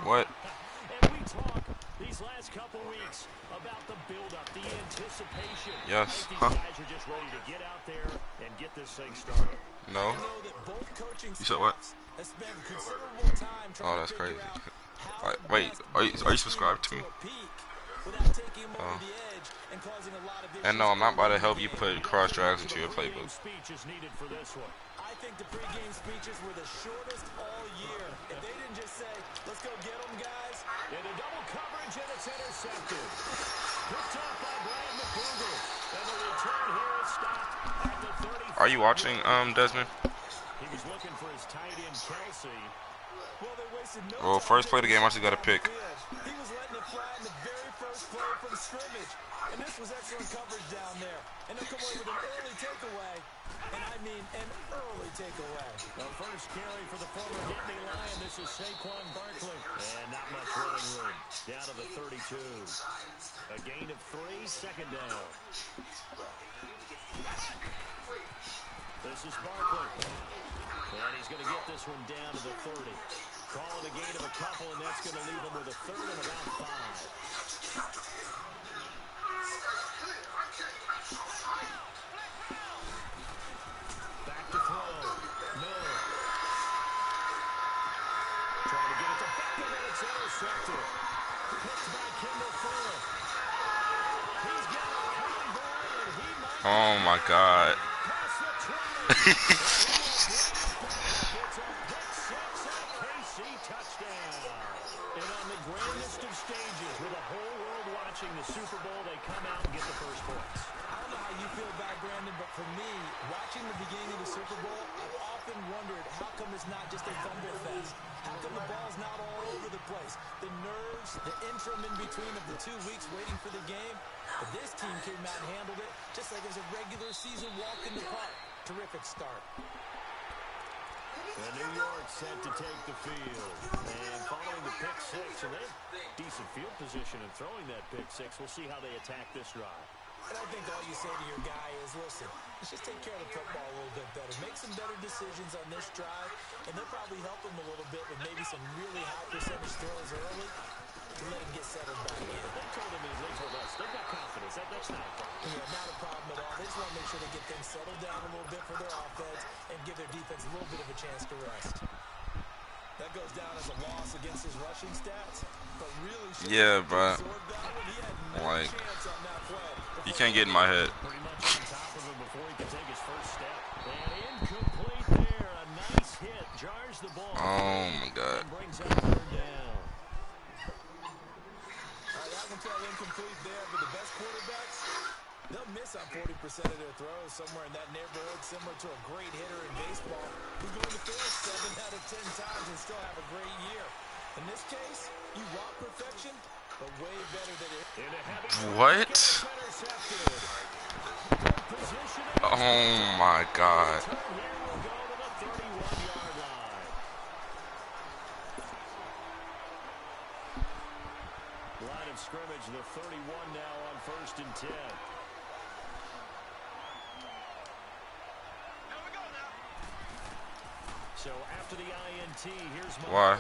What? And we talk these last couple weeks about the build-up, the anticipation. Yes. These guys are just ready to get out there and get this thing started. No. You said what? Oh, that's crazy. Wait, are you subscribed to me? Oh. And no, I'm not about to help you put cross drags into your playbook. I think the pregame speeches were the shortest all year. If they didn't just say, let's go get them, guys. Into double coverage, and it's intercepted. Picked off by Brian McGuire. And the return here is stopped at the 30. Are you watching, Desmond? He was looking for his tight end, Kelsey. Well, they wasted no Well, first play of the game, I just got to pick. He was letting it fly in the very first play from scrimmage. And this was excellent coverage down there. And they'll come away with an early takeaway. And I mean an early takeaway. The first carry for the former Nittany Lion. This is Saquon Barkley. And not much running room. Down to the 32. A gain of 3, second down. This is Barkley. And he's going to get this one down to the 30. Call it a gain of a couple, and that's going to leave him with a third and about 5. Back to throw. No. Trying to get it to Beckham, and it's intercepted. Picked by Kendall Fuller. He's got a clean ball, and he might... Oh, my God. And on the grandest of stages, with the whole world watching the Super Bowl, they come out and get the first points. I don't know how you feel about Brandon, but for me, watching the beginning of the Super Bowl, I've often wondered how come it's not just a fumble fest? How come the ball's not all over the place? The nerves, the interim in between of the 2 weeks waiting for the game. But this team came out and handled it just like it was a regular season walk in the park. Terrific start. And New York set to take the field. And following the pick six, and they have decent field position in throwing that pick six. We'll see how they attack this drive. And I think all you say to your guy is, listen, let's just take care of the football a little bit better. Make some better decisions on this drive, and they'll probably help him a little bit with maybe some really high percentage throws early to let him get settled back in. They told him, they told us, they've got confidence. That's not a problem. Yeah, not a problem at all. They just want to make sure they get things settled down a little bit for their offense and give their defense a little bit of a chance to rest. That goes down as a loss against his rushing stats, but really yeah, but like, you can't get in my head. Pretty much on top of him before he can take his first step. And incomplete there. A nice hit. Jars the ball. Oh, my God. And brings up third down. All right, I can tell incomplete there, but the best quarterbacks, they'll miss on 40% of their throws, somewhere in that neighborhood, similar to a great hitter in baseball who's going to throw 7 out of 10 times and still have a great year. In this case, you want perfection, but way better than it. What? Oh, my God. Line of scrimmage, the 31 now on 1st and 10. So after the INT, here's Myles. Why?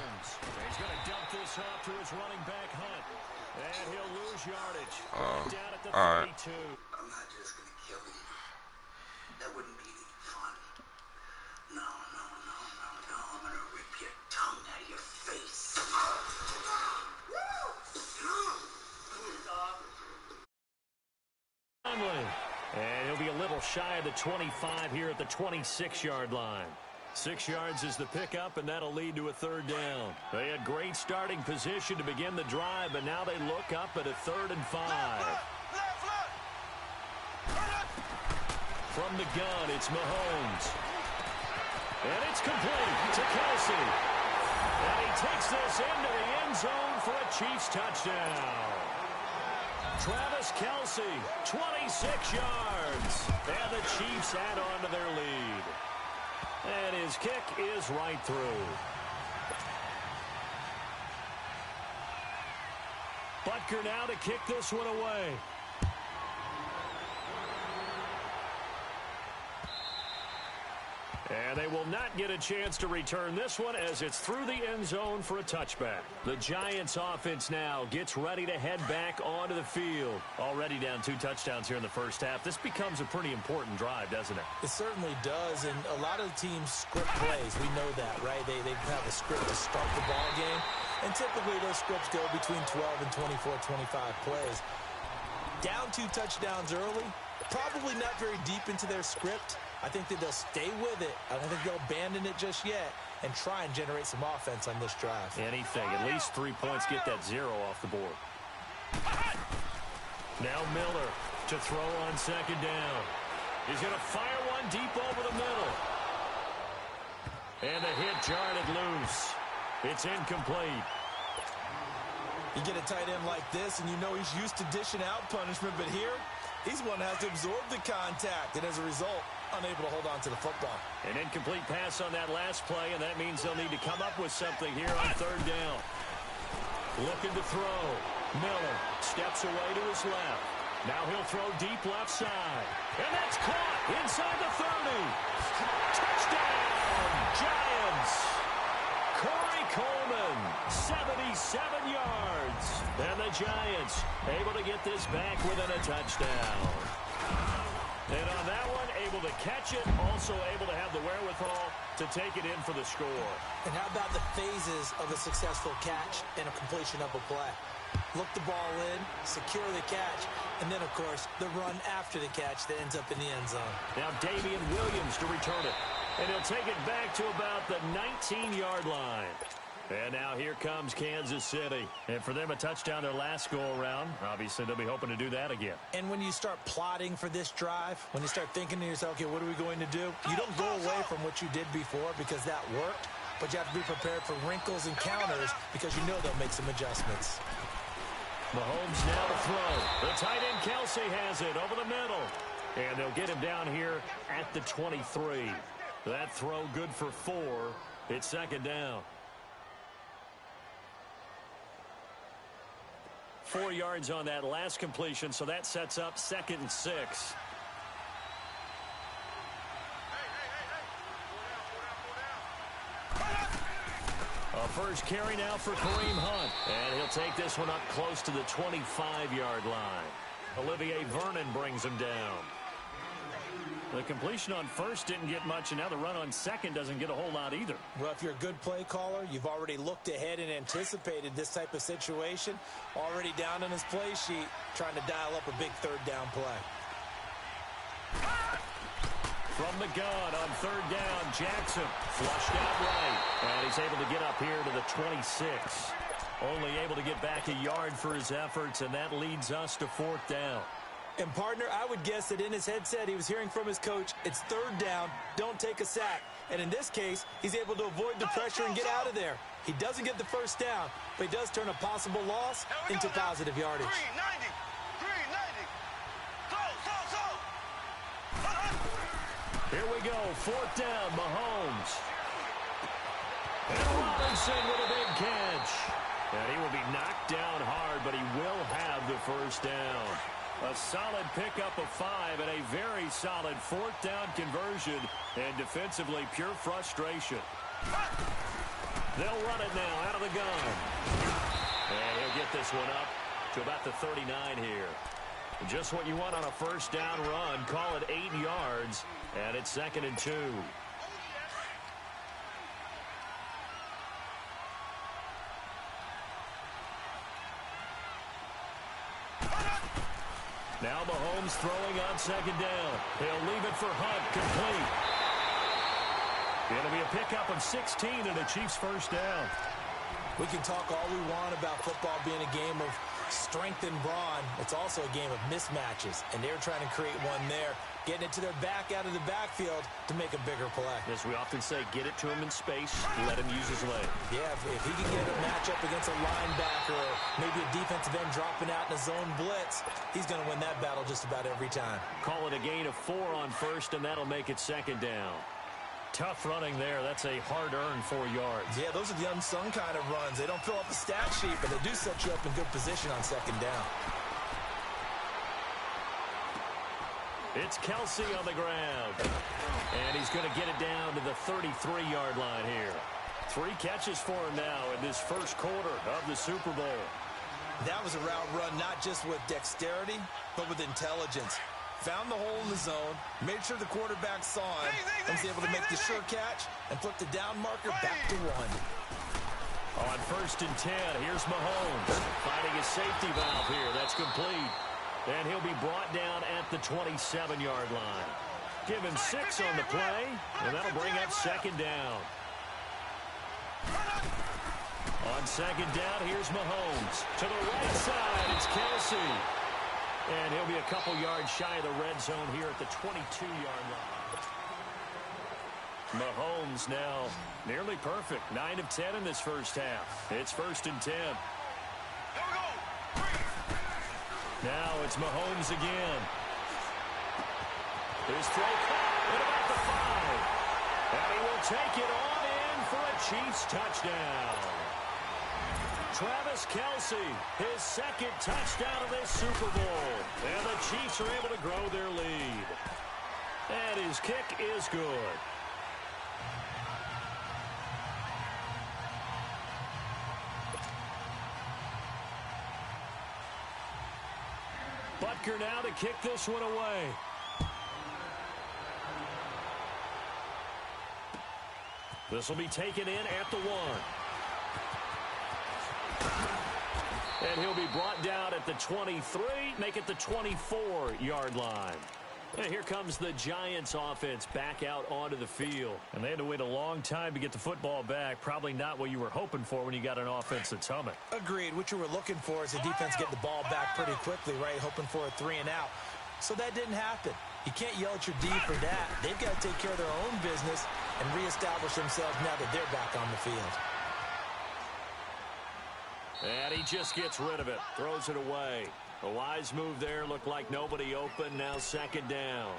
He's going to dump this off to his running back Hunt. And he'll lose yardage. Down at the 32. I'm not just going to kill him. That wouldn't be fun. No. I'm going to rip your tongue out of your face. And he'll be a little shy of the 25 here at the 26-yard line. 6 yards is the pickup, and that'll lead to a third down. They had great starting position to begin the drive, but now they look up at a 3rd and 5. From the gun, it's Mahomes. And it's complete to Kelsey. And he takes this into the end zone for a Chiefs touchdown. Travis Kelsey, 26 yards. And the Chiefs add on to their lead. And his kick is right through. Butker now to kick this one away. And they will not get a chance to return this one as it's through the end zone for a touchback. The Giants offense now gets ready to head back onto the field. Already down 2 touchdowns here in the first half. This becomes a pretty important drive, doesn't it? It certainly does, and a lot of teams script plays. We know that, right? They have a script to start the ball game, and typically those scripts go between 12 and 24, 25 plays. Down 2 touchdowns early, probably not very deep into their script. I think that they'll stay with it. I don't think they'll abandon it just yet and try and generate some offense on this drive. Anything. At least 3 points. Get that 0 off the board. Now Miller to throw on second down. He's going to fire one deep over the middle. And the hit jarred it loose. It's incomplete. You get a tight end like this, and you know he's used to dishing out punishment, but here, he's one that has to absorb the contact, and as a result, unable to hold on to the football. An incomplete pass on that last play, and that means they'll need to come up with something here on third down. Looking to throw. Miller steps away to his left. Now he'll throw deep left side. And that's caught inside the 30. Touchdown, Giants. Corey Coleman, 77 yards. And the Giants able to get this back within a touchdown. And on that one, able to catch it, also able to have the wherewithal to take it in for the score. And how about the phases of a successful catch and a completion of a play? Look the ball in, secure the catch, and then, of course, the run after the catch that ends up in the end zone. Now Damian Williams to return it. And he'll take it back to about the 19-yard line. And now here comes Kansas City. And for them, a touchdown their last go-around. Obviously, they'll be hoping to do that again. And when you start plotting for this drive, when you start thinking to yourself, okay, what are we going to do? You don't go away from what you did before because that worked, but you have to be prepared for wrinkles and counters because you know they'll make some adjustments. Mahomes now to throw. The tight end Kelsey has it over the middle. And they'll get him down here at the 23. That throw good for 4. It's second down. 4 yards on that last completion, so that sets up 2nd and 6. A first carry now for Kareem Hunt. And he'll take this one up close to the 25-yard line. Olivier Vernon brings him down. The completion on first didn't get much, and now the run on second doesn't get a whole lot either. Well, if you're a good play caller, you've already looked ahead and anticipated this type of situation. Already down on his play sheet, trying to dial up a big third down play. From the gun on third down, Jackson flushed out right. And he's able to get up here to the 26. Only able to get back a yard for his efforts, and that leads us to 4th down. And, partner, I would guess that in his headset he was hearing from his coach, it's third down, don't take a sack. And in this case, he's able to avoid the pressure and get out of there. He doesn't get the first down, but he does turn a possible loss into positive yardage. 390. Here we go, 4th down, Mahomes. And Robinson with a big catch. And he will be knocked down hard, but he will have the first down. A solid pickup of 5 and a very solid 4th down conversion. And defensively, pure frustration. They'll run it now out of the gun. And he'll get this one up to about the 39 here. Just what you want on a first down run. Call it 8 yards. And it's 2nd and 2. Now Mahomes throwing on second down. He'll leave it for Hunt, complete. It'll be a pickup of 16 and a Chiefs first down. We can talk all we want about football being a game of strength and brawn. It's also a game of mismatches, and they're trying to create one there, getting it to their back out of the backfield to make a bigger play. As we often say, get it to him in space, let him use his leg. Yeah, if he can get a matchup against a linebacker or maybe a defensive end dropping out in a zone blitz, he's going to win that battle just about every time. Call it a gain of 4 on first, and that'll make it second down. Tough running there. That's a hard-earned 4 yards. Yeah, those are the unsung kind of runs. They don't fill up the stat sheet, but they do set you up in good position on second down. It's Kelsey on the ground. And he's going to get it down to the 33-yard line here. 3 catches for him now in this first quarter of the Super Bowl. That was a route run not just with dexterity, but with intelligence. Found the hole in the zone, made sure the quarterback saw him, and was able to make the sure catch and flip the down marker back to 1. On 1st and 10, here's Mahomes finding his safety valve here. That's complete. And he'll be brought down at the 27-yard line. Give him 6 on the play, and that'll bring up 2nd down. On 2nd down, here's Mahomes. To the right side, it's Kelsey. And he'll be a couple yards shy of the red zone here at the 22-yard line. Mahomes now nearly perfect. 9 of 10 in this first half. It's 1st and 10. Now it's Mahomes again. His throw caught at about the 5. And he will take it on in for a Chiefs touchdown. Travis Kelsey, his 2nd touchdown of this Super Bowl. And the Chiefs are able to grow their lead. And his kick is good. Butker now to kick this one away. This will be taken in at the 1. And he'll be brought down at the 23, make it the 24-yard line. And here comes the Giants offense back out onto the field. And they had to wait a long time to get the football back. Probably not what you were hoping for when you got an offense that's humming. Agreed. What you were looking for is the defense get the ball back pretty quickly, right? Hoping for a 3 and out. So that didn't happen. You can't yell at your D for that. They've got to take care of their own business and reestablish themselves now that they're back on the field. And he just gets rid of it. Throws it away. A wise move there. Looked like nobody open. Now 2nd down.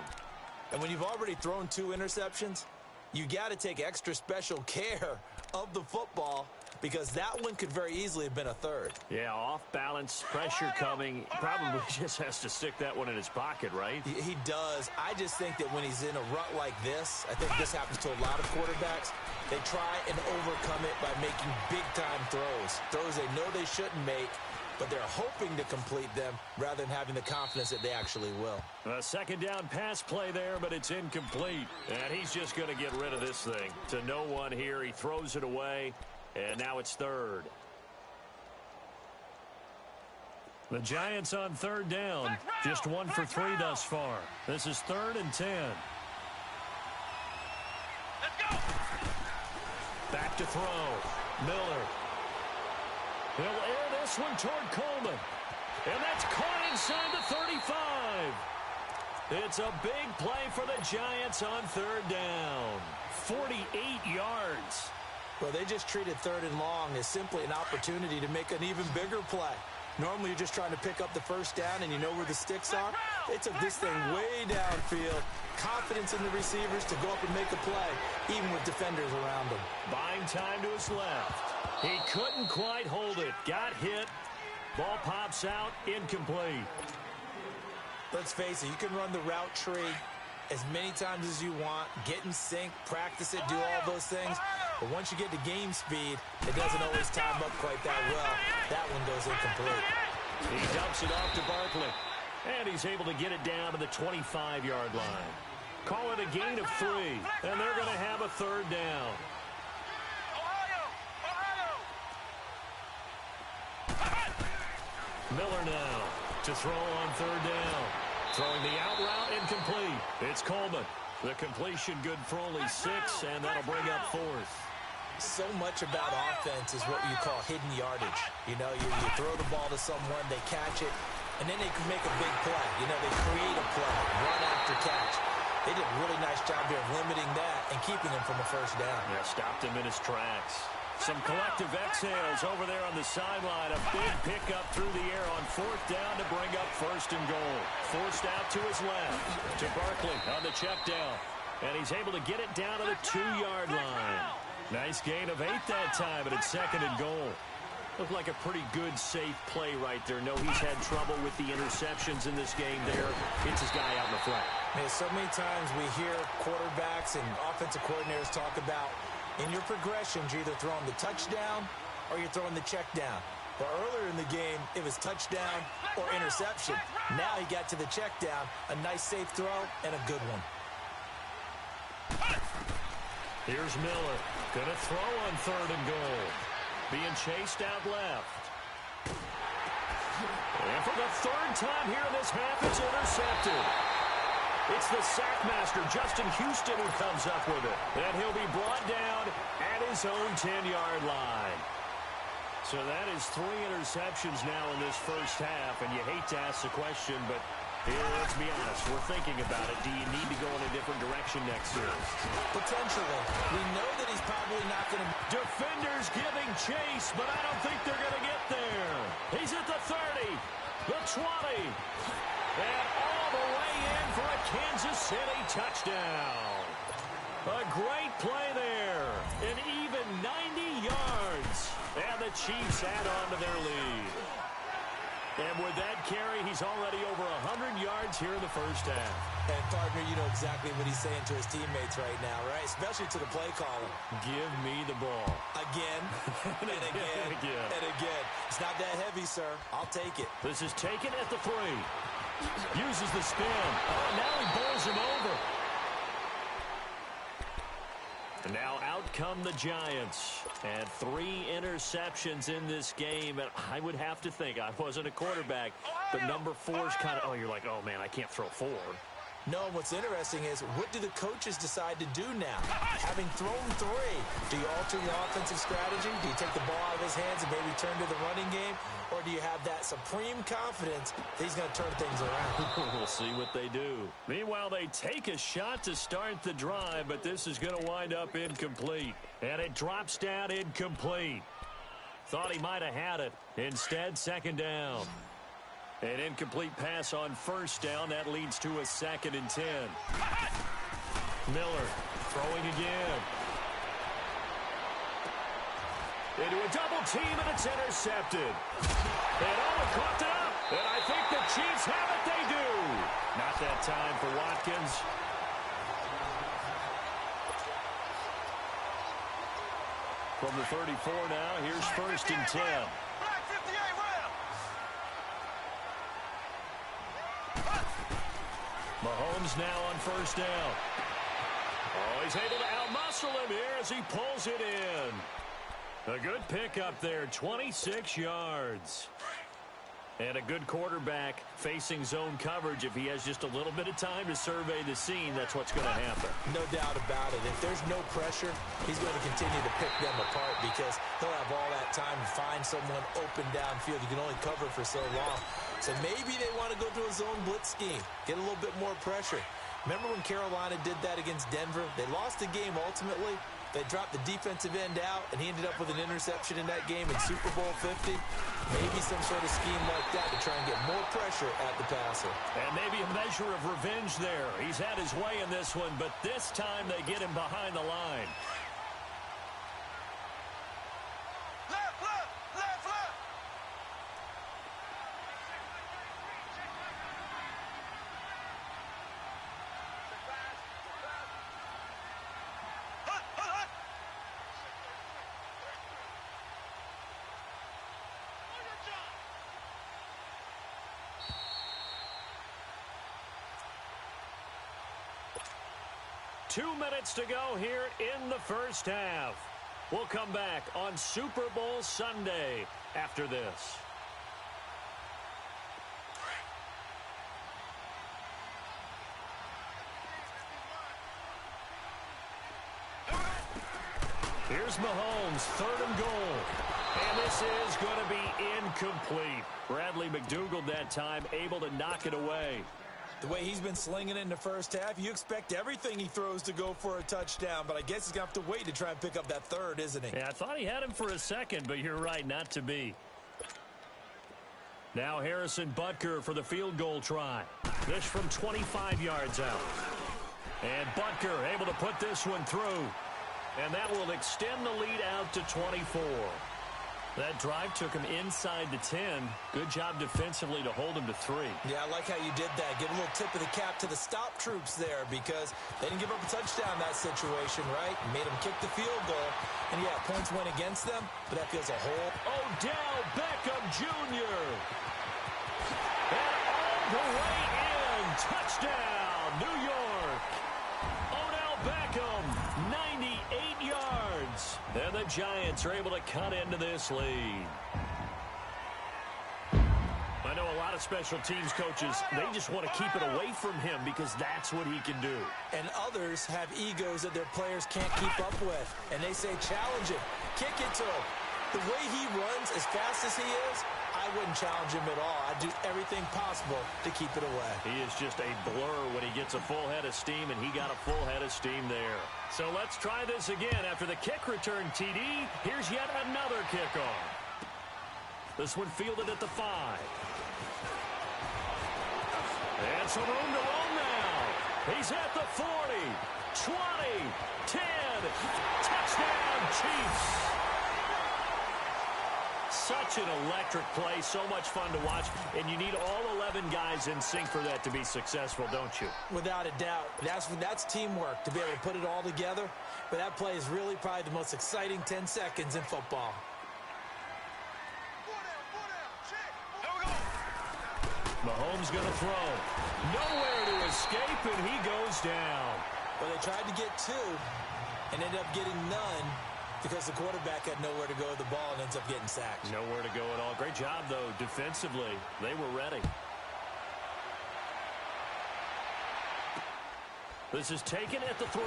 And when you've already thrown 2 interceptions, you got to take extra special care of the football because that one could very easily have been a 3rd. Yeah, off balance, pressure coming. Probably just has to stick that one in his pocket, right? He does. I just think that when he's in a rut like this, I think this happens to a lot of quarterbacks, they try and overcome it by making big-time throws. Throws they know they shouldn't make, but they're hoping to complete them rather than having the confidence that they actually will. A 2nd down pass play there, but it's incomplete. And he's just going to get rid of this thing. To no one here, he throws it away, and now it's 3rd. The Giants on 3rd down. Just 1 for 3 thus far. This is 3rd and 10. Let's go. Back to throw. Miller. He'll air this one toward Coleman. And that's caught inside the 35. It's a big play for the Giants on 3rd down. 48 yards. Well, they just treated 3rd and long as simply an opportunity to make an even bigger play. Normally, you're just trying to pick up the 1st down and you know where the sticks are. They took this thing way downfield. Confidence in the receivers to go up and make a play, even with defenders around them. Buying time to his left. He couldn't quite hold it. Got hit. Ball pops out. Incomplete. Let's face it, you can run the route tree as many times as you want, get in sync, practice it, do all those things. But once you get to game speed, it doesn't always time up quite that well. That one goes incomplete. He dumps it off to Barkley. And he's able to get it down to the 25-yard line. Call it a gain of 3. And they're going to have a 3rd down. Miller now to throw on 3rd down. Throwing the out route incomplete. It's Coleman. The completion good for only 6, and that'll bring up 4th. So much about offense is what you call hidden yardage. You know, you throw the ball to someone, they catch it, and then they can make a big play. You know, they create a play, run after catch. They did a really nice job here of limiting that and keeping him from a 1st down. Yeah, stopped him in his tracks. Some collective exhales over there on the sideline. A big pickup through the air on 4th down to bring up 1st and goal. Forced out to his left. To Barkley on the check down. And he's able to get it down to the 2-yard line. Nice gain of 8 that time, but it's 2nd and goal. Looked like a pretty good, safe play right there. No, he's had trouble with the interceptions in this game there. Hits his guy out in the flat. Man, so many times we hear quarterbacks and offensive coordinators talk about in your progressions, you're either throwing the touchdown or you're throwing the check down. But earlier in the game, it was touchdown or interception. Now he got to the check down, a nice safe throw, and a good one. Here's Miller. Gonna throw on 3rd and goal. Being chased out left. And for the 3rd time here in this half, it's intercepted. It's the sackmaster, Justin Houston, who comes up with it. And he'll be brought down at his own 10-yard line. So that is 3 interceptions now in this first half. And you hate to ask the question, but here, let's be honest, we're thinking about it. Do you need to go in a different direction next year? Potentially. We know that he's probably not going to... Defenders giving chase, but I don't think they're going to get there. He's at the 30, the 20, and all the way in for a Kansas City touchdown. A great play there. An even 90 yards. And the Chiefs add on to their lead. And with that carry, he's already over 100 yards here in the first half. And, partner, you know exactly what he's saying to his teammates right now, right? Especially to the play caller. Give me the ball. Again, and again, and again. It's not that heavy, sir. I'll take it. This is taken at the 3. Uses the spin. Oh, now he bowls him over. And now out come the Giants. And 3 interceptions in this game. And I would have to think, I wasn't a quarterback, but number 4 is kind of, you're like, oh, man, I can't throw 4. No, and what's interesting is, what do the coaches decide to do now? Having thrown 3, do you alter your offensive strategy? Do you take the ball out of his hands and maybe turn to the running game? Or do you have that supreme confidence that he's going to turn things around? We'll see what they do. Meanwhile, they take a shot to start the drive, but this is going to wind up incomplete. And it drops down incomplete. Thought he might have had it. Instead, 2nd down. An incomplete pass on 1st down. That leads to a 2nd and 10. Miller throwing again. Into a double team, and it's intercepted. And Owen coughed it up. And I think the Chiefs have it. They do. Not that time for Watkins. From the 34 now, here's 1st and 10. Mahomes now on 1st down. Oh, he's able to outmuscle him here as he pulls it in. A good pickup there, 26 yards. And a good quarterback facing zone coverage. If he has just a little bit of time to survey the scene, that's what's going to happen. No doubt about it. If there's no pressure, he's going to continue to pick them apart because he'll have all that time to find someone open downfield. You can only cover for so long. So maybe they want to go to a zone blitz scheme, get a little bit more pressure. Remember when Carolina did that against Denver? They lost the game ultimately. They dropped the defensive end out, and he ended up with an interception in that game in Super Bowl 50. Maybe some sort of scheme like that to try and get more pressure at the passer. And maybe a measure of revenge there. He's had his way in this one, but this time they get him behind the line. Two minutes to go here in the first half. We'll come back on Super Bowl Sunday after this. Here's Mahomes, 3rd and goal. And this is going to be incomplete. Bradley McDougald that time able to knock it away. The way he's been slinging it in the first half, you expect everything he throws to go for a touchdown, but I guess he's going to have to wait to try and pick up that 3rd, isn't he? Yeah, I thought he had him for a second, but you're right, not to be. Now Harrison Butker for the field goal try. This from 25 yards out. And Butker able to put this one through. And that will extend the lead out to 24. That drive took him inside the 10. Good job defensively to hold him to 3. Yeah, I like how you did that. Give a little tip of the cap to the stop troops there because they didn't give up a touchdown in that situation, right? Made them kick the field goal. And, yeah, points went against them, but that feels a whole. Odell Beckham Jr. And all the way in. Touchdown, New York. Odell Beckham, 98 yards. And the Giants are able to cut into this lead. I know a lot of special teams coaches, they just want to keep it away from him because that's what he can do. And others have egos that their players can't keep up with. And they say, challenge him, kick it to him. The way he runs as fast as he is, I wouldn't challenge him at all. I'd do everything possible to keep it away. He is just a blur when he gets a full head of steam, and he got a full head of steam there. So let's try this again. After the kick return TD, here's yet another kickoff. This one fielded at the 5. And some room to roam now. He's at the 40, 20, 10. Touchdown, Chiefs. Such an electric play, so much fun to watch, and you need all 11 guys in sync for that to be successful, don't you? Without a doubt. That's teamwork, to be able to put it all together. But that play is really probably the most exciting 10 seconds in football. Mahomes going to throw. Nowhere to escape, and he goes down. Well, they tried to get 2 and ended up getting none because the quarterback had nowhere to go with the ball and ends up getting sacked. Nowhere to go at all. Great job, though, defensively. They were ready. This is taken at the 3.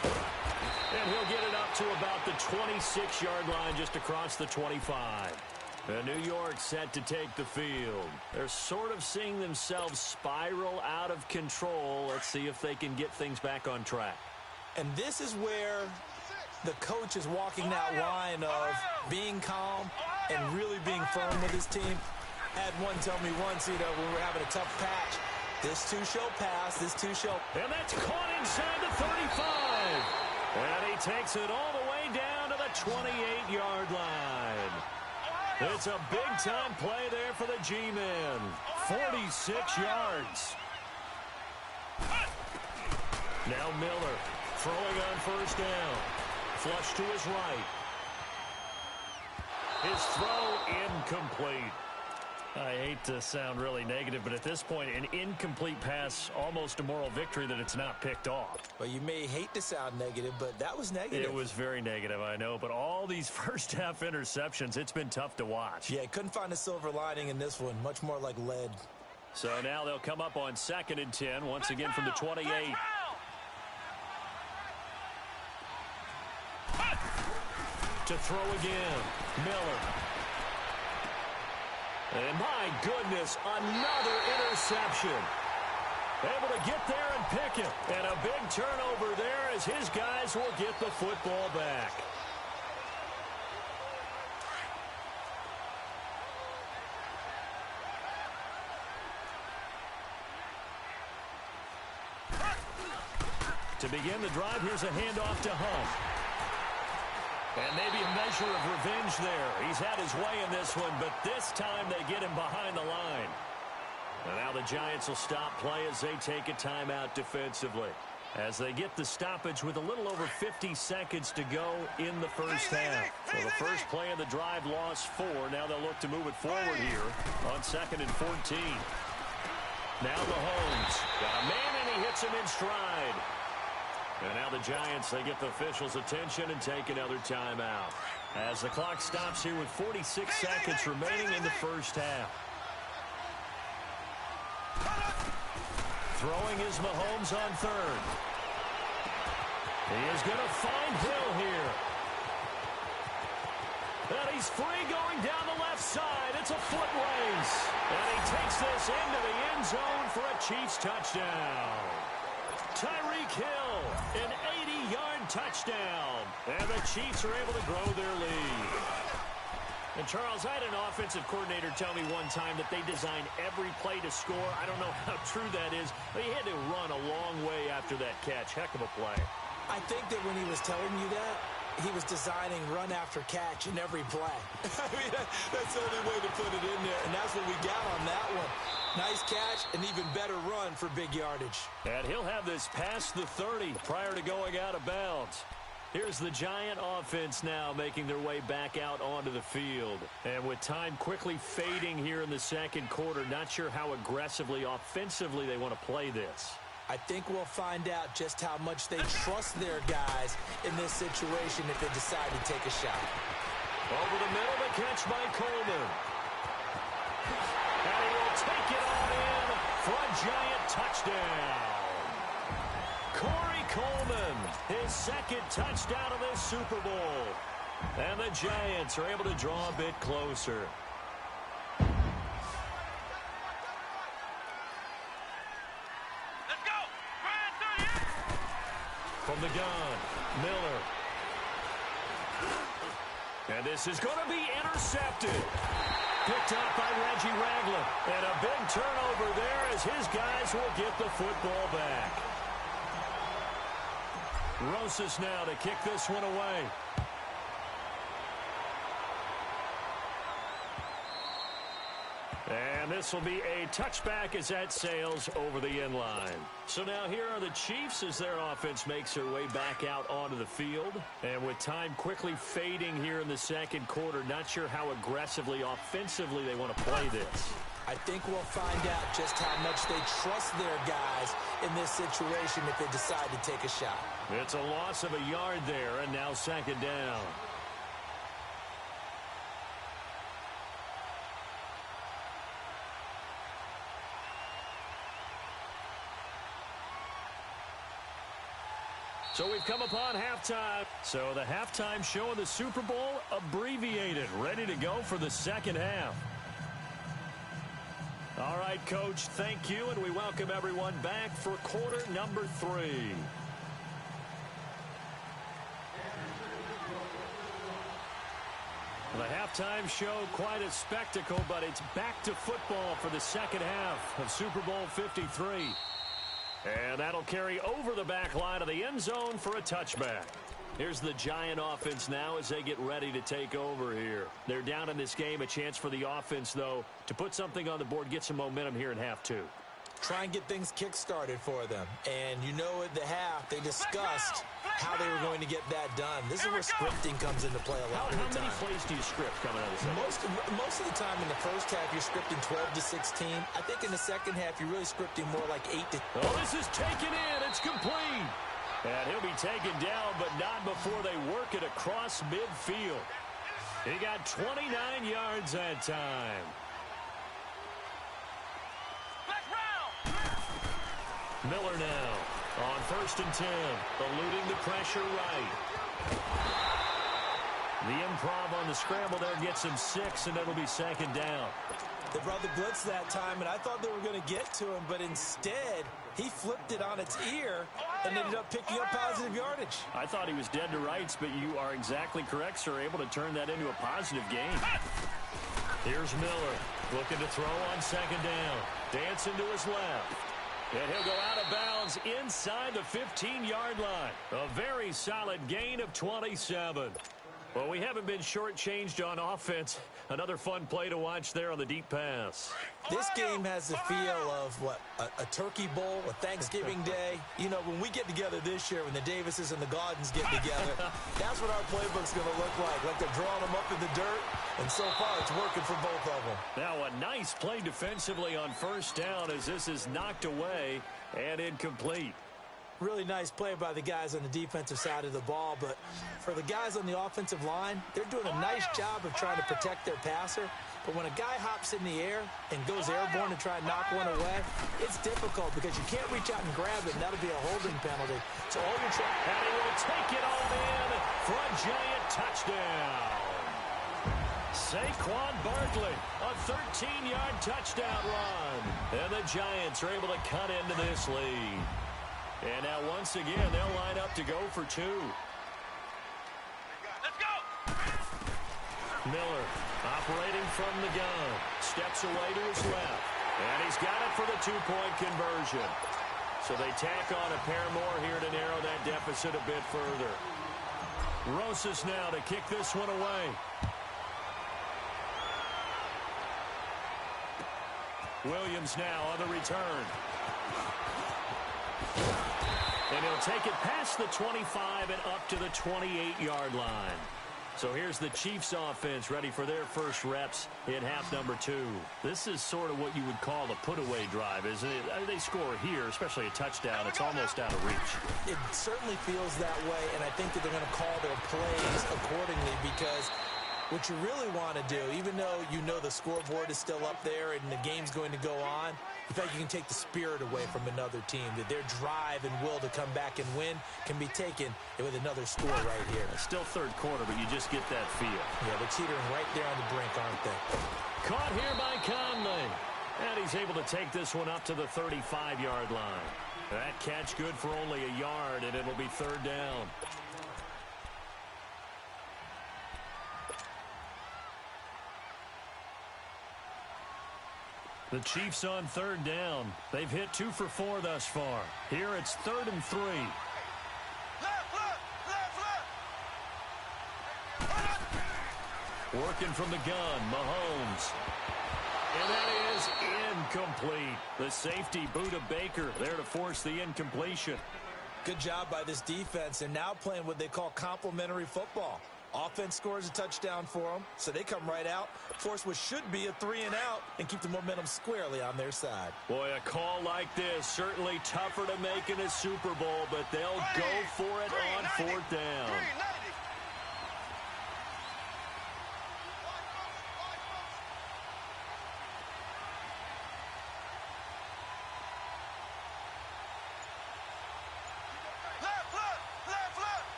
And he'll get it up to about the 26-yard line just across the 25. New York set to take the field. They're sort of seeing themselves spiral out of control. Let's see if they can get things back on track. And this is where the coach is walking that line of being calm and really being firm with his team. Had one tell me once, when we were having a tough patch, this too shall pass, this too shall. And that's caught inside the 35. And he takes it all the way down to the 28-yard line. It's a big-time play there for the G-men. 46 yards. Now Miller throwing on first down. Flush to his right. His throw incomplete. I hate to sound really negative, but at this point, an incomplete pass, almost a moral victory that it's not picked off. Well, you may hate to sound negative, but that was negative. It was very negative, I know, but all these first-half interceptions, it's been tough to watch. Yeah, couldn't find a silver lining in this one, much more like lead. So now they'll come up on 2nd and 10, once again from the 28. To throw again, Miller. And my goodness, another interception. Able to get there and pick it. And a big turnover there as his guys will get the football back. To begin the drive, here's a handoff to Hunt. And maybe a measure of revenge there. He's had his way in this one, but this time they get him behind the line. And now the Giants will stop play as they take a timeout defensively. As they get the stoppage with a little over 50 seconds to go in the first half. So the first play of the drive lost 4. Now they'll look to move it forward here on 2nd and 14. Now Mahomes got a man and he hits him in stride. And now the Giants, they get the officials' attention and take another timeout. As the clock stops here with 46 seconds remaining in the first half. Throwing is Mahomes on 3rd. He is going to find Hill here. And he's free going down the left side. It's a foot race. And he takes this into the end zone for a Chiefs touchdown. Tyreek Hill, an 80-yard touchdown. And the Chiefs are able to grow their lead. And, Charles, I had an offensive coordinator tell me one time that they design every play to score. I don't know how true that is, but he had to run a long way after that catch. Heck of a play. I think that when he was telling you that, he was designing run after catch in every play. I mean, that's the only way to put it in there, and that's what we got on that one. Nice catch, an even better run for big yardage. And he'll have this past the 30 prior to going out of bounds. Here's the Giant offense now making their way back out onto the field. And with time quickly fading here in the second quarter, not sure how aggressively, offensively they want to play this. I think we'll find out just how much they trust their guys in this situation if they decide to take a shot. Over the middle, the catch by Coleman. And he will take it on in for a Giant touchdown. Corey Coleman, his second touchdown of this Super Bowl. And the Giants are able to draw a bit closer. From the gun, Miller. And this is going to be intercepted. Picked up by Reggie Ragland. And a big turnover there as his guys will get the football back. Rosas now to kick this one away. And this will be a touchback as that sails over the end line. So now here are the Chiefs as their offense makes their way back out onto the field. And with time quickly fading here in the second quarter, not sure how aggressively, offensively they want to play this. I think we'll find out just how much they trust their guys in this situation if they decide to take a shot. It's a loss of a yard there, and now second down. So we've come upon halftime. So the halftime show of the Super Bowl abbreviated, ready to go for the second half. All right, Coach, thank you, and we welcome everyone back for quarter number 3. The halftime show, quite a spectacle, but it's back to football for the second half of Super Bowl 53. And that'll carry over the back line of the end zone for a touchback. Here's the Giant offense now as they get ready to take over here. They're down in this game. A chance for the offense, though, to put something on the board, get some momentum here in half 2. Try and get things kick-started for them. And you know at the half, they discussed how they were going to get that done. This is where scripting comes into play a lot of the time. How many plays do you script coming out of this? Most of the time in the first half, you're scripting 12 to 16. I think in the second half, you're really scripting more like 8 to... Oh, this is taken in. It's complete. And he'll be taken down, but not before they work it across midfield. He got 29 yards that time. Miller now on 1st and 10, eluding the pressure right. The improv on the scramble there gets him 6, and it'll be second down. They brought the blitz that time, and I thought they were going to get to him, but instead, he flipped it on its ear and ended up picking up positive yardage. I thought he was dead to rights, but you are exactly correct, sir, able to turn that into a positive gain. Here's Miller looking to throw on second down. Dancing to his left. And he'll go out of bounds inside the 15-yard line. A very solid gain of 27. Well, we haven't been shortchanged on offense. Another fun play to watch there on the deep pass. This game has the feel of, what, a turkey bowl, a Thanksgiving day. You know, when we get together this year, when the Davises and the Gaudens get together, that's what our playbook's going to look like they're drawing them up in the dirt, and so far it's working for both of them. Now a nice play defensively on first down as this is knocked away and incomplete. Really nice play by the guys on the defensive side of the ball, but for the guys on the offensive line, they're doing a nice job of trying to protect their passer. But when a guy hops in the air and goes airborne to try and knock one away, it's difficult because you can't reach out and grab it, and that'll be a holding penalty. So all you're trying... And he will take it all in for a Giant touchdown. Saquon Barkley, a 13-yard touchdown run. And the Giants are able to cut into this lead. And now once again, they'll line up to go for 2. Let's go! Miller operating from the gun. Steps away to his left. And he's got it for the 2-point conversion. So they tack on a pair more here to narrow that deficit a bit further. Rosas now to kick this one away. Williams now on the return. And he'll take it past the 25 and up to the 28-yard line. So here's the Chiefs offense ready for their first reps in half number 2. This is sort of what you would call a put-away drive, isn't it? I mean, they score here, especially a touchdown. It's almost out of reach. It certainly feels that way, and I think that they're going to call their plays accordingly because what you really want to do, even though you know the scoreboard is still up there and the game's going to go on, in fact, you can take the spirit away from another team, that their drive and will to come back and win can be taken with another score right here. It's still third quarter, but you just get that feel. Yeah, they're teetering right there on the brink, aren't they? Caught here by Conley. And he's able to take this one up to the 35-yard line. That catch good for only a yard, and it'll be third down. The Chiefs on third down. They've hit 2 for 4 thus far. Here it's 3rd and 3. Working from the gun, Mahomes. And that is incomplete. The safety, Buda Baker, there to force the incompletion. Good job by this defense, and now playing what they call complementary football. Offense scores a touchdown for them, so they come right out, force what should be a 3-and-out, and keep the momentum squarely on their side. Boy, a call like this, certainly tougher to make in a Super Bowl, but they'll go for it on 4th down.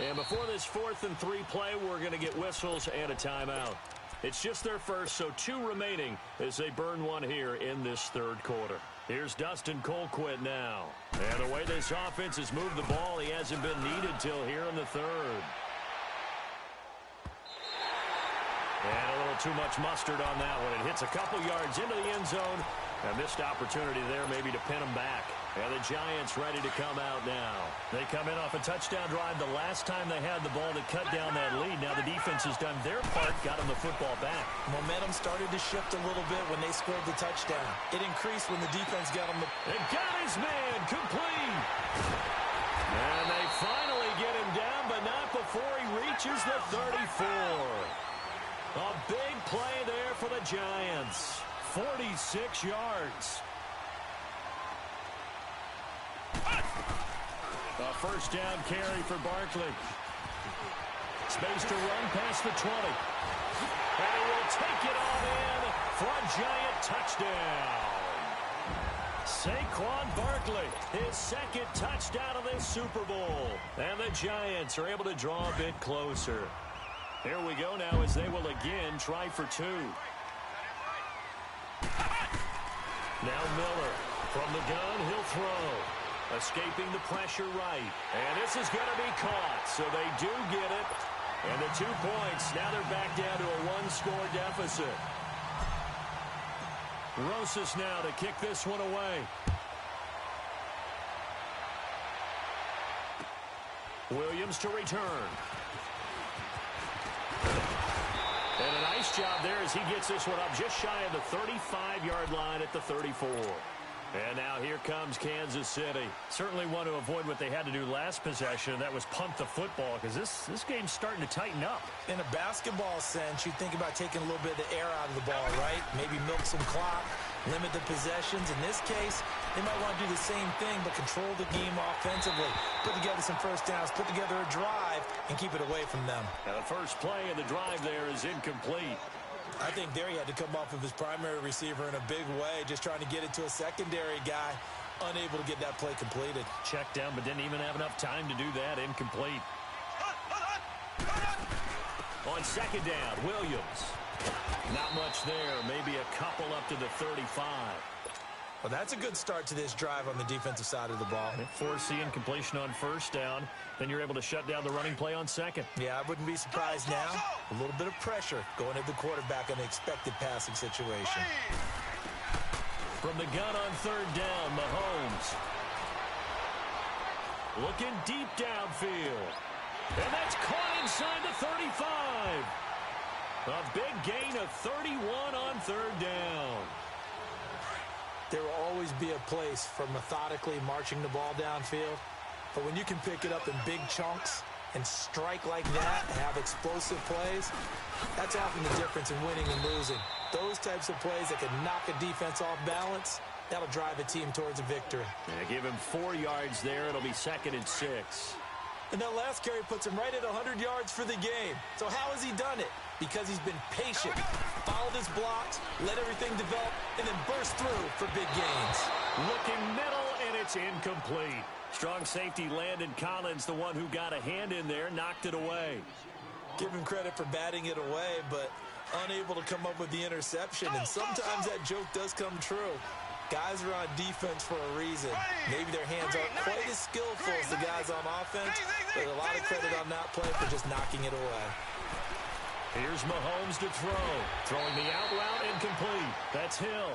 And before this 4th and 3 play, we're going to get whistles and a timeout. It's just their first, so 2 remaining as they burn one here in this third quarter. Here's Dustin Colquitt now. And the way this offense has moved the ball, he hasn't been needed till here in the third. And a little too much mustard on that one. It hits a couple yards into the end zone. A missed opportunity there maybe to pin him back. And the Giants ready to come out now. They come in off a touchdown drive the last time they had the ball to cut down that lead. Now the defense has done their part, got them the football back. Momentum started to shift a little bit when they scored the touchdown. It increased when the defense got them. And got his man complete. And they finally get him down, but not before he reaches the 34. A big play there for the Giants. 46 yards. A first down carry for Barkley. Space to run past the 20. And he will take it all in for a Giant touchdown. Saquon Barkley, his second touchdown of this Super Bowl. And the Giants are able to draw a bit closer. Here we go now as they will again try for 2. Now Miller from the gun, he'll throw. Escaping the pressure right. And this is going to be caught. So they do get it. And the 2 points. Now they're back down to a 1-score deficit. Rosas now to kick this one away. Williams to return. And a nice job there as he gets this one up just shy of the 35-yard line at the 34. And now here comes Kansas City. Certainly want to avoid what they had to do last possession, and that was punt the football, because this game's starting to tighten up. In a basketball sense, you think about taking a little bit of the air out of the ball, right? Maybe milk some clock, limit the possessions. In this case, they might want to do the same thing, but control the game offensively. Put together some first downs, put together a drive, and keep it away from them. Now the first play of the drive there is incomplete. I think there he had to come off of his primary receiver in a big way, just trying to get it to a secondary guy, unable to get that play completed. Checked down, but didn't even have enough time to do that. Incomplete. On second down, Williams. Not much there. Maybe a couple up to the 35. Well, that's a good start to this drive on the defensive side of the ball. Force the incompletion on first down. Then you're able to shut down the running play on second. Yeah, I wouldn't be surprised now. A little bit of pressure going at the quarterback in an expected passing situation. From the gun on third down, Mahomes. Looking deep downfield. And that's A big gain of 31 on third down. There will always be a place for methodically marching the ball downfield. But when you can pick it up in big chunks and strike like that and have explosive plays, that's often the difference in winning and losing. Those types of plays that can knock a defense off balance, that'll drive a team towards a victory. Yeah, give him 4 yards there. It'll be 2nd and 6. And that last carry puts him right at 100 yards for the game. So how has he done it? Because he's been patient, followed his blocks, let everything develop, and then burst through for big gains. Looking middle, and it's incomplete. Strong safety Landon Collins, the one who got a hand in there, knocked it away. Give him credit for batting it away, but unable to come up with the interception. And sometimes that joke does come true. Guys are on defense for a reason. Maybe their hands aren't quite as skillful as the guys on offense, but a lot of credit on that play for just knocking it away. Here's Mahomes to throw. Throwing the out route incomplete. That's Hill.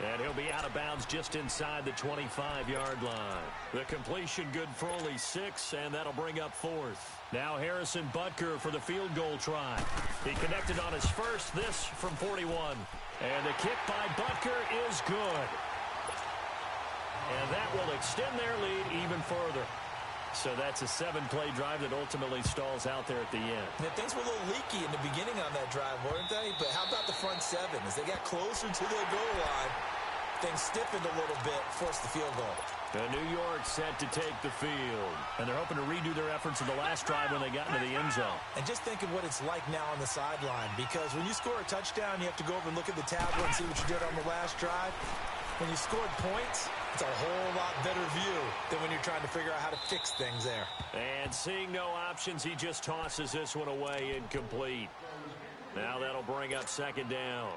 And he'll be out of bounds just inside the 25-yard line. The completion good for only 6, and that'll bring up 4th. Now Harrison Butker for the field goal try. He connected on his first, this from 41. And the kick by Butker is good. And that will extend their lead even further. So that's a 7-play drive that ultimately stalls out there at the end. Yeah, things were a little leaky in the beginning on that drive, weren't they? But how about the front 7? As they got closer to the goal line, things stiffened a little bit, forced the field goal. New York set to take the field. And they're hoping to redo their efforts in the last drive when they got into the end zone. And just think of what it's like now on the sideline. Because when you score a touchdown, you have to go over and look at the tablet and see what you did on the last drive. When you scored points, it's a whole lot better view than when you're trying to figure out how to fix things there. And seeing no options, he just tosses this one away incomplete. Now that'll bring up 2nd down.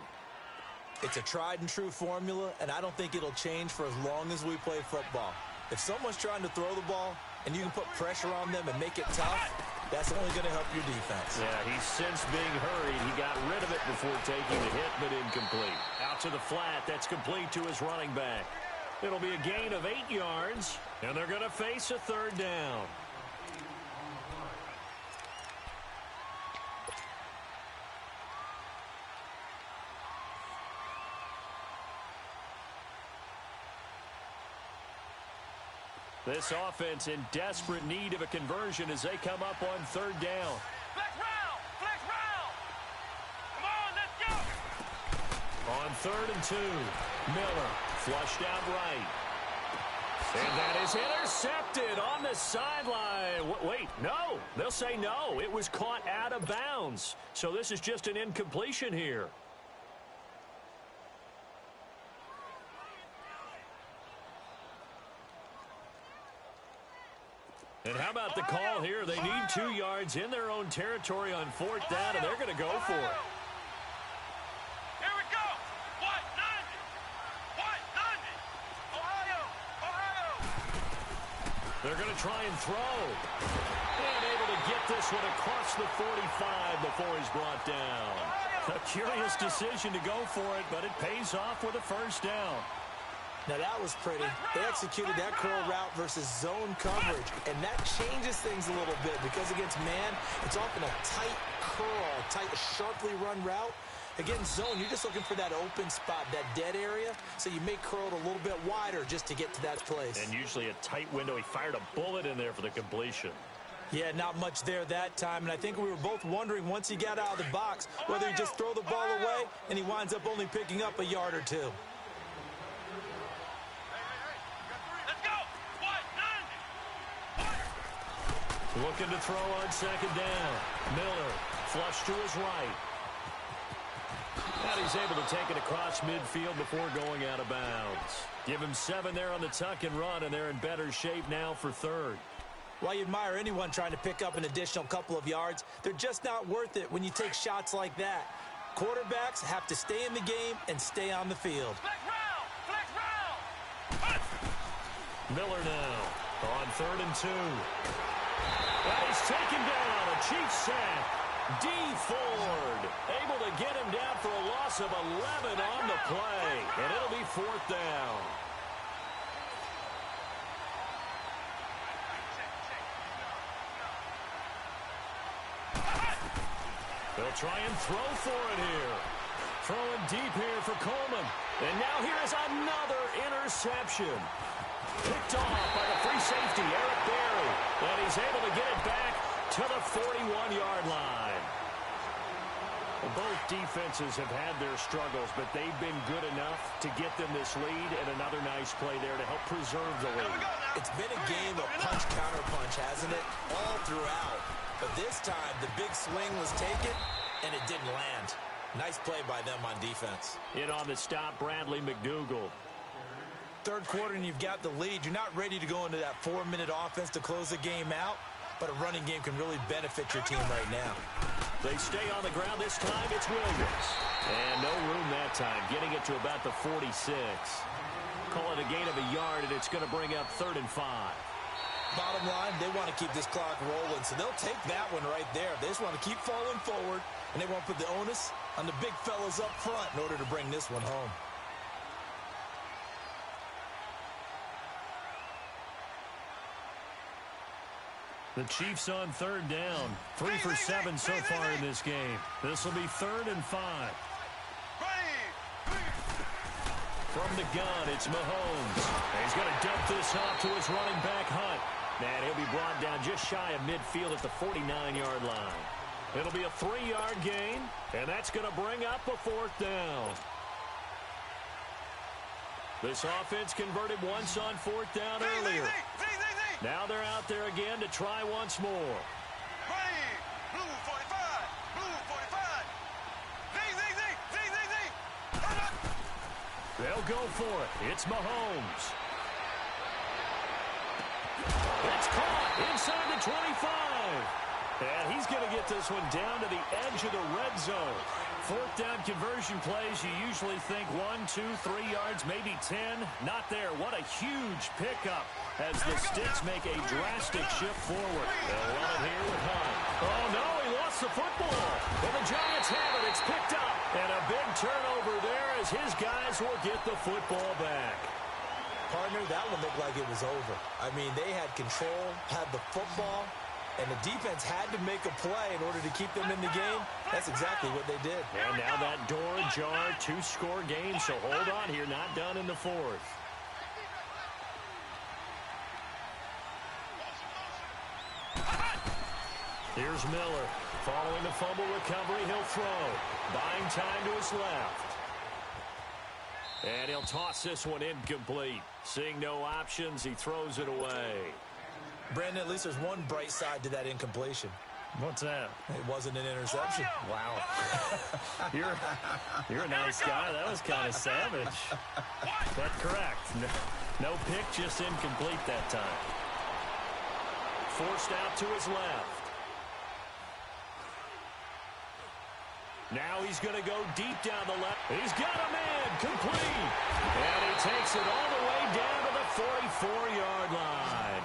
It's a tried-and-true formula, and I don't think it'll change for as long as we play football. If someone's trying to throw the ball and you can put pressure on them and make it tough, that's only going to help your defense. Yeah, he's since being hurried. He got rid of it before taking the hit, but incomplete. Out to the flat. That's complete to his running back. It'll be a gain of 8 yards, and they're going to face a 3rd down. This offense in desperate need of a conversion as they come up on 3rd down. Flex round! Flex round! Come on, let's go! On 3rd and 2, Miller flushed out right. And that is intercepted on the sideline. Wait, no. They'll say no. It was caught out of bounds. So this is just an incompletion here. And how about the call here? They need 2 yards in their own territory on 4th down, and they're going to go for it. Here we go! What? London! What? London! Ohio! Ohio! They're going to try and throw. And able to get this one across the 45 before he's brought down. A curious decision to go for it, but it pays off with a 1st down. Now that was pretty. They executed that curl route versus zone coverage, and that changes things a little bit because against man, it's often a tight curl, tight, sharply run route. Against zone, you're just looking for that open spot, that dead area, so you may curl it a little bit wider just to get to that place. And usually a tight window. He fired a bullet in there for the completion. Yeah, not much there that time, and I think we were both wondering once he got out of the box whether he just throw the ball away and he winds up only picking up a yard or 2. Looking to throw on 2nd down. Miller, flush to his right. And he's able to take it across midfield before going out of bounds. Give him 7 there on the tuck and run, and they're in better shape now for 3rd. While you admire anyone trying to pick up an additional couple of yards, they're just not worth it when you take shots like that. Quarterbacks have to stay in the game and stay on the field. Flex round! Flex round! Miller now on 3rd and 2. And he's taken down. A Chiefs sack. D. Ford able to get him down for a loss of 11 on the play. And it'll be 4th down. They'll try and throw for it here. Throwing deep here for Coleman. And now here is another interception. Picked off by the free safety, Eric Berry. And he's able to get it back to the 41-yard line. Both defenses have had their struggles, but they've been good enough to get them this lead, and another nice play there to help preserve the lead. It's been a game of punch-counter-punch, hasn't it? All throughout. But this time, the big swing was taken, and it didn't land. Nice play by them on defense. In on the stop, Bradley McDougal. Third quarter, and you've got the lead. You're not ready to go into that 4-minute offense to close the game out, but a running game can really benefit your team right now. They stay on the ground this time. It's Williams. And no room that time, getting it to about the 46. Call it a gain of a yard, and it's going to bring up 3rd and 5. Bottom line, they want to keep this clock rolling, so they'll take that one right there. They just want to keep falling forward, and they want to put the onus on the big fellas up front in order to bring this one home. The Chiefs on 3rd down. 3 for 7 so far in this game. This will be 3rd and 5. From the gun, it's Mahomes. And he's going to dump this off to his running back, Hunt. And he'll be brought down just shy of midfield at the 49-yard line. It'll be a 3-yard gain, and that's going to bring up a 4th down. This offense converted once on 4th down earlier. Now they're out there again to try once more. They'll go for it. It's Mahomes. It's caught inside the 25. And he's going to get this one down to the edge of the red zone. 4th down conversion plays, you usually think 1, 2, 3 yards, maybe 10. Not there. What a huge pickup as the Sticks make a drastic shift forward. They'll run it here with Hunt. Oh, no, he lost the football. And the Giants have it. It's picked up. And a big turnover there as his guys will get the football back. Partner, that one looked like it was over. I mean, they had control, had the football, and the defense had to make a play in order to keep them in the game. That's exactly what they did. And now that door ajar, 2-score game, so hold on here, not done in the 4th. Here's Miller. Following the fumble recovery, he'll throw. Buying time to his left. And he'll toss this one incomplete. Seeing no options, he throws it away. Brandon, at least there's one bright side to that incompletion. What's that? It wasn't an interception. Wow. You're a nice guy. That was kind of savage. But correct. No pick, just incomplete that time. Forced out to his left. Now he's going to go deep down the left. He's got a man, complete. And he takes it all the way down to the 44-yard line.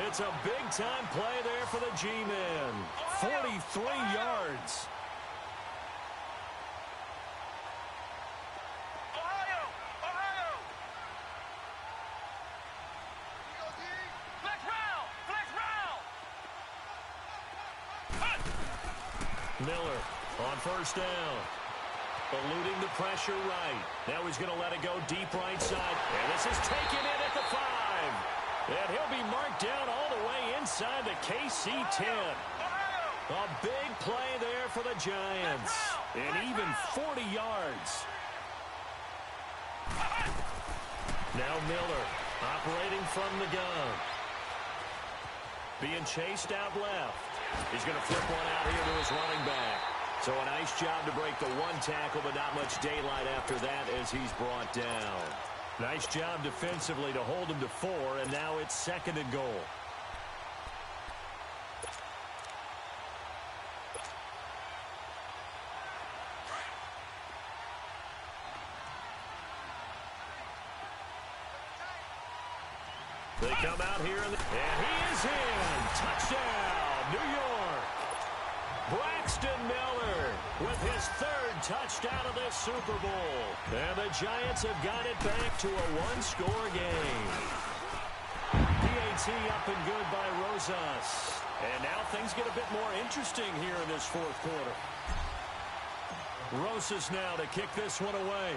It's a big-time play there for the G-men. 43 yards. Miller on 1st down. Eluding the pressure right. Now he's going to let it go deep right side. And this is taken in at the 5. And he'll be marked down all the way inside the KC 10. A big play there for the Giants. And even 40 yards. Now Miller operating from the gun. Being chased out left. He's going to flip one out here to his running back. So a nice job to break the 1 tackle, but not much daylight after that as he's brought down. Nice job defensively to hold him to 4, and now it's 2nd and goal. They come out here, and he is in. Touchdown, New York. Braxton Miller with his 3rd touchdown of this Super Bowl. And the Giants have got it back to a 1-score game. PAT up and good by Rosas. And now things get a bit more interesting here in this fourth quarter. Rosas now to kick this one away.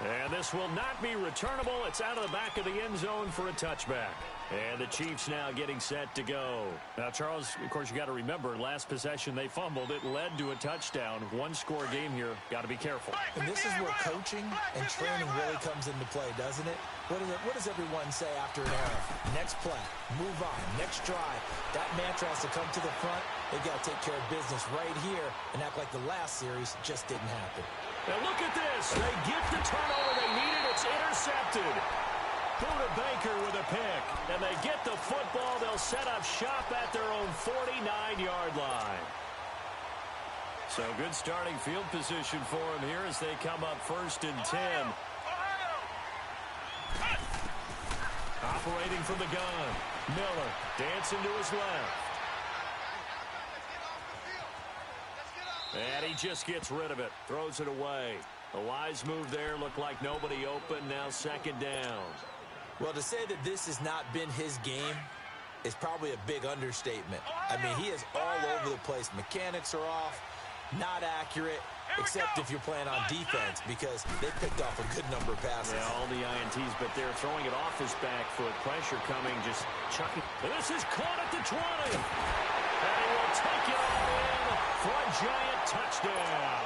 And this will not be returnable. It's out of the back of the end zone for a touchback. And the Chiefs now getting set to go. Now, Charles, of course, you got to remember, last possession they fumbled. It led to a touchdown. One-score game here. Got to be careful. And this is where coaching and training really comes into play, doesn't it? What does everyone say after an error? Next play, move on, next drive. That mantra has to come to the front. They've got to take care of business right here and act like the last series just didn't happen. Now look at this. They get the turnover they needed. It's intercepted. Buda Baker with a pick. And they get the football. They'll set up shop at their own 49-yard line. So good starting field position for them here as they come up 1st and 10. Operating from the gun. Miller dancing to his left. And he just gets rid of it. Throws it away. A wise move there. Looked like nobody open. Now 2nd down. Well, to say that this has not been his game is probably a big understatement. I mean, he is all over the place. Mechanics are off, not accurate, except if you're playing on defense because they picked off a good number of passes. Yeah, all the INTs, but they're throwing it off his back foot. Pressure coming, just chucking. And this is caught at the 20. And he will take it all in for a giant touchdown.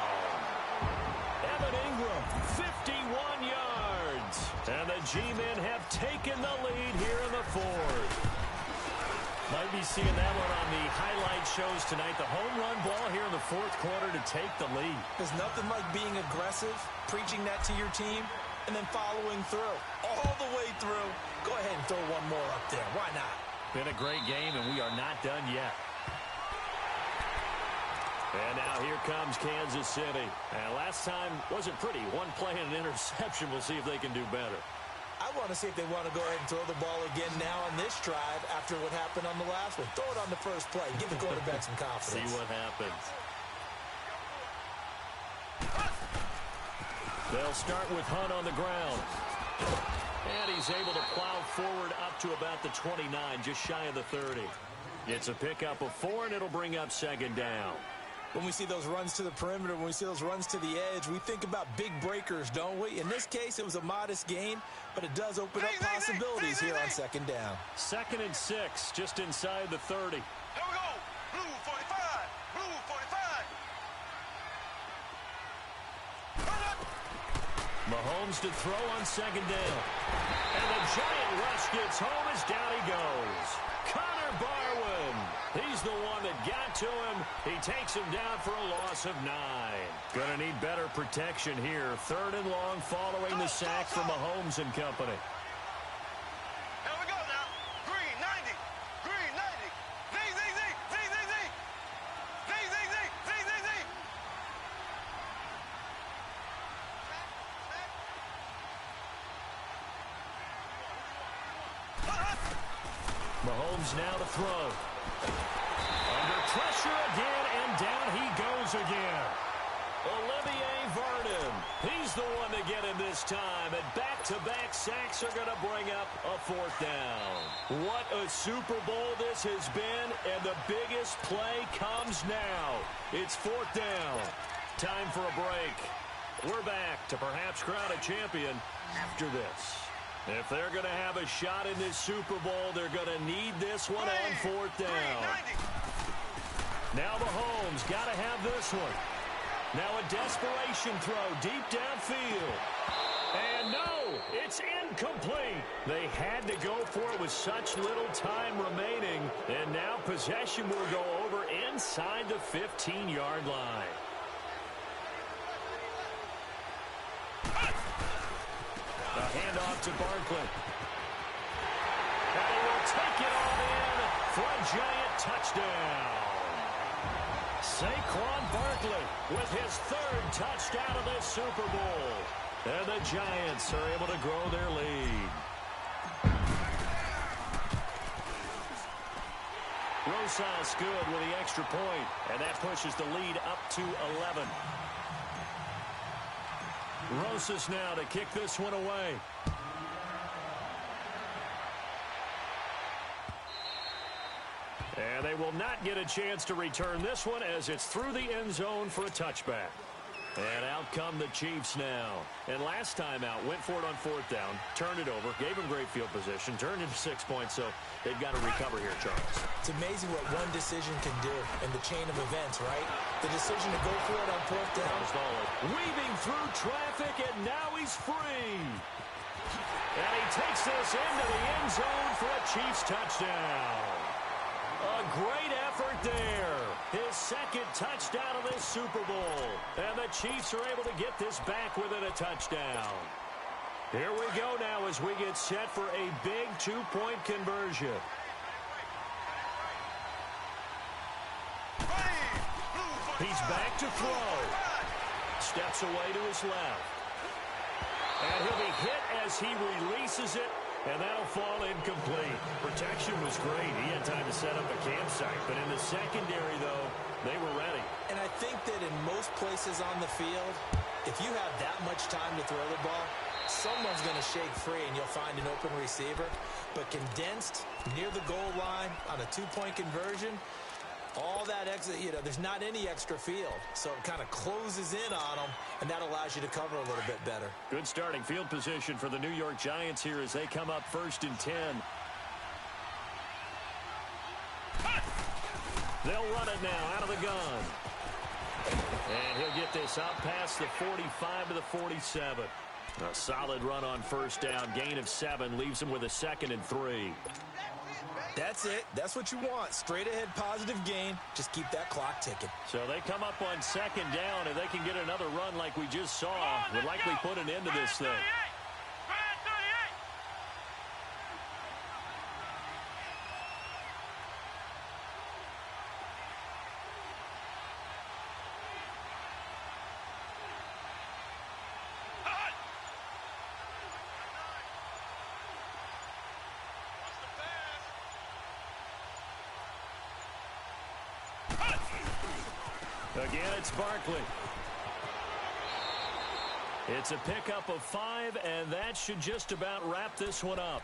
Evan Ingram, 51 yards. And the G-men have taken the lead here in the 4th. Might be seeing that one on the highlight shows tonight. The home run ball here in the 4th quarter to take the lead. There's nothing like being aggressive, preaching that to your team, and then following through. All the way through. Go ahead and throw one more up there. Why not? Been a great game, and we are not done yet. And now here comes Kansas City. And last time wasn't pretty. One play and an interception. We'll see if they can do better. I want to see if they want to go ahead and throw the ball again now on this drive after what happened on the last one. Throw it on the first play. Give the quarterback some confidence. See what happens. They'll start with Hunt on the ground. And he's able to plow forward up to about the 29, just shy of the 30. It's a pickup of 4, and it'll bring up 2nd down. When we see those runs to the perimeter, when we see those runs to the edge, we think about big breakers, don't we? In this case, it was a modest gain, but it does open up possibilities here on 2nd down. 2nd and 6, just inside the 30. Here we go. Blue 45. Blue 45. Mahomes to throw on 2nd down. And the giant rush gets home as down he goes. Connor Barwin. He's the one that got to him. He takes him down for a loss of 9. Gonna need better protection here. 3rd and long following the sack from Mahomes and company. Here we go now. Green 90. Green 90. Z, Z, Z, Z, Z, Z. Z, Z, Z, Z, Z, Z. Mahomes now to throw. Under pressure again, and down he goes again. Olivier Vernon. He's the one to get him this time. And back-to-back sacks are going to bring up a 4th down. What a Super Bowl this has been, and the biggest play comes now. It's 4th down. Time for a break. We're back to perhaps crown a champion after this. If they're going to have a shot in this Super Bowl, they're going to need this one on 4th down. Now Mahomes got to have this one. Now a desperation throw deep downfield. And no, it's incomplete. They had to go for it with such little time remaining. And now possession will go over inside the 15-yard line. The handoff to Barkley. And he will take it all in for a giant touchdown. Saquon Barkley with his 3rd touchdown of this Super Bowl. And the Giants are able to grow their lead. Rosas good with the extra point, and that pushes the lead up to 11. Rosas now to kick this one away. And they will not get a chance to return this one as it's through the end zone for a touchback. And out come the Chiefs now. And last time out, went for it on 4th down, turned it over, gave them great field position, turned into 6 points, so they've got to recover here, Charles. It's amazing what one decision can do in the chain of events, right? The decision to go for it on 4th down. Weaving through traffic, and now he's free. And he takes this into the end zone for a Chiefs touchdown. A great effort there. His second touchdown of this Super Bowl. And the Chiefs are able to get this back within a touchdown. Here we go now as we get set for a big 2-point conversion. He's back to throw. Steps away to his left. And he'll be hit as he releases it. And that'll fall incomplete. Protection was great. He had time to set up a campsite. But in the secondary, though, they were ready. And I think that in most places on the field, if you have that much time to throw the ball, someone's going to shake free and you'll find an open receiver. But condensed near the goal line on a 2-point conversion, all that extra, there's not any extra field. So it kind of closes in on them, and that allows you to cover a little bit better. Good starting field position for the New York Giants here as they come up 1st and 10. They'll run it now out of the gun. And he'll get this up past the 45 to the 47. A solid run on 1st down. Gain of 7 leaves him with a 2nd and 3. That's it. That's what you want. Straight ahead positive gain. Just keep that clock ticking. So they come up on 2nd down, and they can get another run like we just saw. Would likely put an end to this thing. Again, it's Barkley. It's a pickup of 5, and that should just about wrap this one up.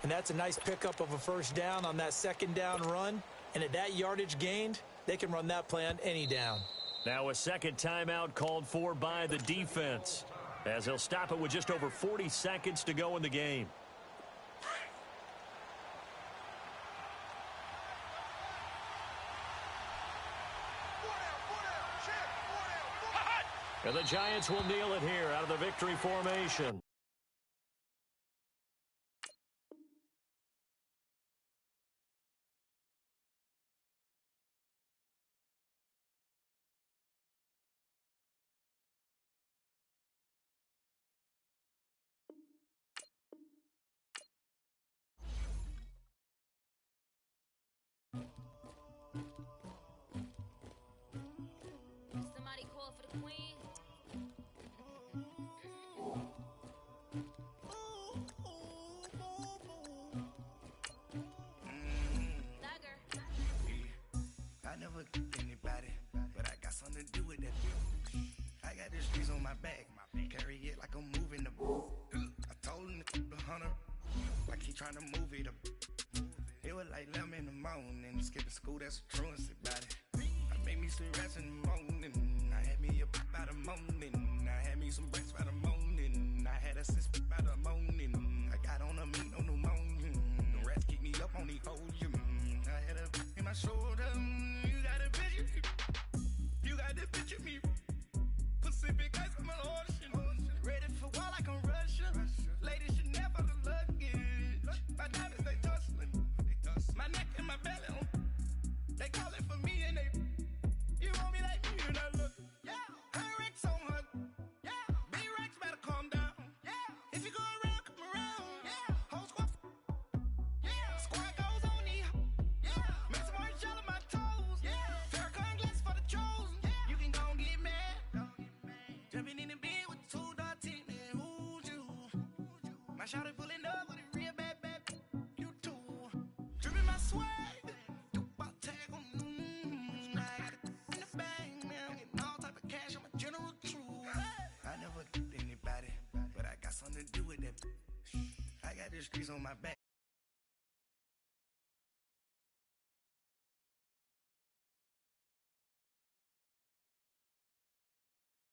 And that's a nice pickup of a 1st down on that 2nd down run. And at that yardage gained, they can run that play on any down. Now a 2nd timeout called for by the defense, as they'll stop it with just over 40 seconds to go in the game. And the Giants will kneel it here out of the victory formation. Somebody call for the queen. I never anybody, but I got something to do with that. I got the streets on my back, carry it like I'm moving the ball. I told him to the hunter, like he trying to move it up. It was like 11 in the morning, skipping school, that's a truancy body. I made me some rats in the morning, I had me a pop by the morning, I had me some breaks by the morning, I had a sis by the morning, I got on a meat on the morning, the rats keep me up on the folium, I had a in my shoulder, you got a picture me, Pacific ice on my ocean, ready for war like I'm Russian, ladies should never the luggage, my diamonds they tussling, my neck and my belly, they calling for me and they, you want me like me and I look, yeah, Rex on her, yeah, B-Rex better calm down, yeah, if you go around, come around, yeah, whole squad, yeah, squad goes on the, yeah, make some orange gel on my toes, yeah, Farrakhan glass for the chosen, yeah, you can go and get mad, jumping in the bed with 2 dark teeth, man, who's you, my shawty pulling up with a real bad, you too, dripping my swag, I never did anybody. trees on my back.